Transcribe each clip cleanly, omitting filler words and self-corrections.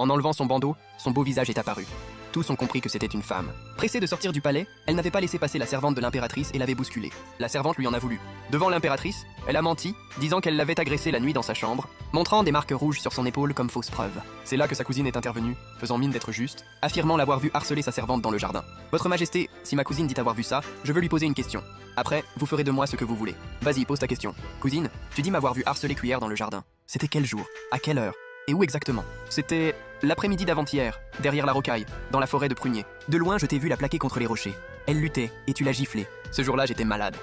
En enlevant son bandeau, son beau visage est apparu. Tous ont compris que c'était une femme. Pressée de sortir du palais, elle n'avait pas laissé passer la servante de l'impératrice et l'avait bousculée. La servante lui en a voulu. Devant l'impératrice, elle a menti, disant qu'elle l'avait agressée la nuit dans sa chambre, montrant des marques rouges sur son épaule comme fausse preuve. C'est là que sa cousine est intervenue, faisant mine d'être juste, affirmant l'avoir vu harceler sa servante dans le jardin. Votre Majesté, si ma cousine dit avoir vu ça, je veux lui poser une question. Après, vous ferez de moi ce que vous voulez. Vas-y, pose ta question. Cousine, tu dis m'avoir vu harceler Cuillère dans le jardin. C'était quel jour? À quelle heure? Et où exactement? C'était l'après-midi d'avant-hier, derrière la rocaille, dans la forêt de pruniers. De loin, je t'ai vu la plaquer contre les rochers. Elle luttait, et tu l'as giflée. Ce jour-là, j'étais malade.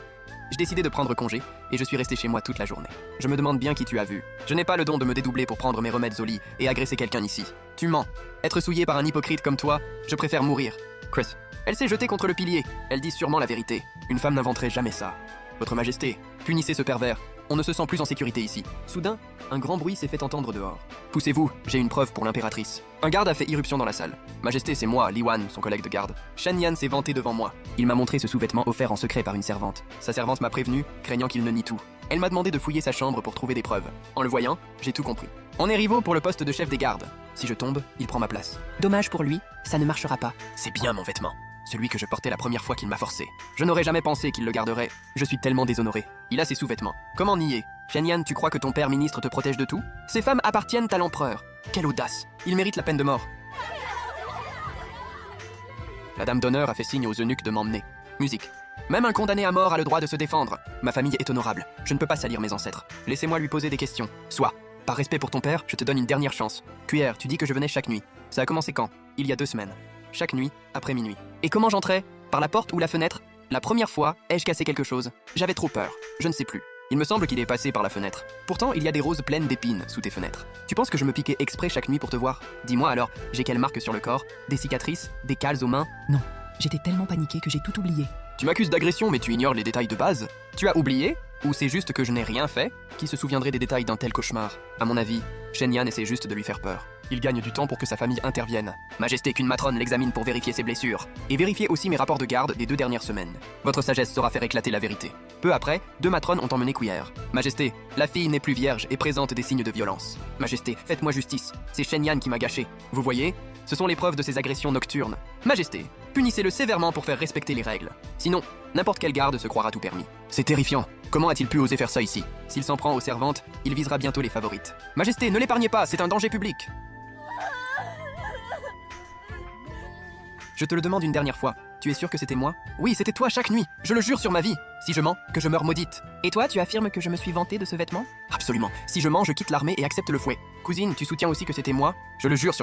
J'ai décidé de prendre congé, et je suis resté chez moi toute la journée. Je me demande bien qui tu as vu. Je n'ai pas le don de me dédoubler pour prendre mes remèdes au lit et agresser quelqu'un ici. Tu mens. Être souillé par un hypocrite comme toi, je préfère mourir. Chris. Elle s'est jetée contre le pilier. Elle dit sûrement la vérité. Une femme n'inventerait jamais ça. Votre Majesté, punissez ce pervers. On ne se sent plus en sécurité ici. Soudain, un grand bruit s'est fait entendre dehors. Poussez-vous, j'ai une preuve pour l'impératrice. Un garde a fait irruption dans la salle. Majesté, c'est moi, Li Wan, son collègue de garde. Shen Yan s'est vanté devant moi. Il m'a montré ce sous-vêtement offert en secret par une servante. Sa servante m'a prévenu, craignant qu'il ne nie tout. Elle m'a demandé de fouiller sa chambre pour trouver des preuves. En le voyant, j'ai tout compris. On est rivaux pour le poste de chef des gardes. Si je tombe, il prend ma place. Dommage pour lui, ça ne marchera pas. C'est bien mon vêtement. Celui que je portais la première fois qu'il m'a forcé. Je n'aurais jamais pensé qu'il le garderait. Je suis tellement déshonoré. Il a ses sous-vêtements. Comment nier? Shen Yan, tu crois que ton père ministre te protège de tout? Ces femmes appartiennent à l'empereur. Quelle audace! Il mérite la peine de mort. La dame d'honneur a fait signe aux eunuques de m'emmener. Musique. Même un condamné à mort a le droit de se défendre. Ma famille est honorable. Je ne peux pas salir mes ancêtres. Laissez-moi lui poser des questions. Soit. Par respect pour ton père, je te donne une dernière chance. Cuillère, tu dis que je venais chaque nuit. Ça a commencé quand? Il y a 2 semaines. Chaque nuit, après minuit. Et comment j'entrais? Par la porte ou la fenêtre? La première fois, ai-je cassé quelque chose? J'avais trop peur. Je ne sais plus. Il me semble qu'il est passé par la fenêtre. Pourtant, il y a des roses pleines d'épines sous tes fenêtres. Tu penses que je me piquais exprès chaque nuit pour te voir? Dis-moi alors, j'ai quelle marque sur le corps? Des cicatrices? Des cales aux mains? Non, j'étais tellement paniquée que j'ai tout oublié. Tu m'accuses d'agression mais tu ignores les détails de base. Tu as oublié? Ou c'est juste que je n'ai rien fait? Qui se souviendrait des détails d'un tel cauchemar? À mon avis, Shen Yan essaie juste de lui faire peur. Il gagne du temps pour que sa famille intervienne. Majesté, qu'une matrone l'examine pour vérifier ses blessures. Et vérifier aussi mes rapports de garde des 2 dernières semaines. Votre sagesse saura faire éclater la vérité. Peu après, 2 matrones ont emmené Cuillère. Majesté, la fille n'est plus vierge et présente des signes de violence. Majesté, faites-moi justice. C'est Shen Yan qui m'a gâché. Vous voyez? Ce sont les preuves de ses agressions nocturnes. Majesté, punissez-le sévèrement pour faire respecter les règles. Sinon, n'importe quel garde se croira tout permis. C'est terrifiant. Comment a-t-il pu oser faire ça ici? S'il s'en prend aux servantes, il visera bientôt les favorites. Majesté, ne l'épargnez pas, c'est un danger public. Je te le demande une dernière fois. Tu es sûr que c'était moi? Oui, c'était toi chaque nuit. Je le jure sur ma vie. Si je mens, que je meure maudite. Et toi, tu affirmes que je me suis vantée de ce vêtement? Absolument. Si je mens, je quitte l'armée et accepte le fouet. Cousine, tu soutiens aussi que c'était moi? Je le jure sur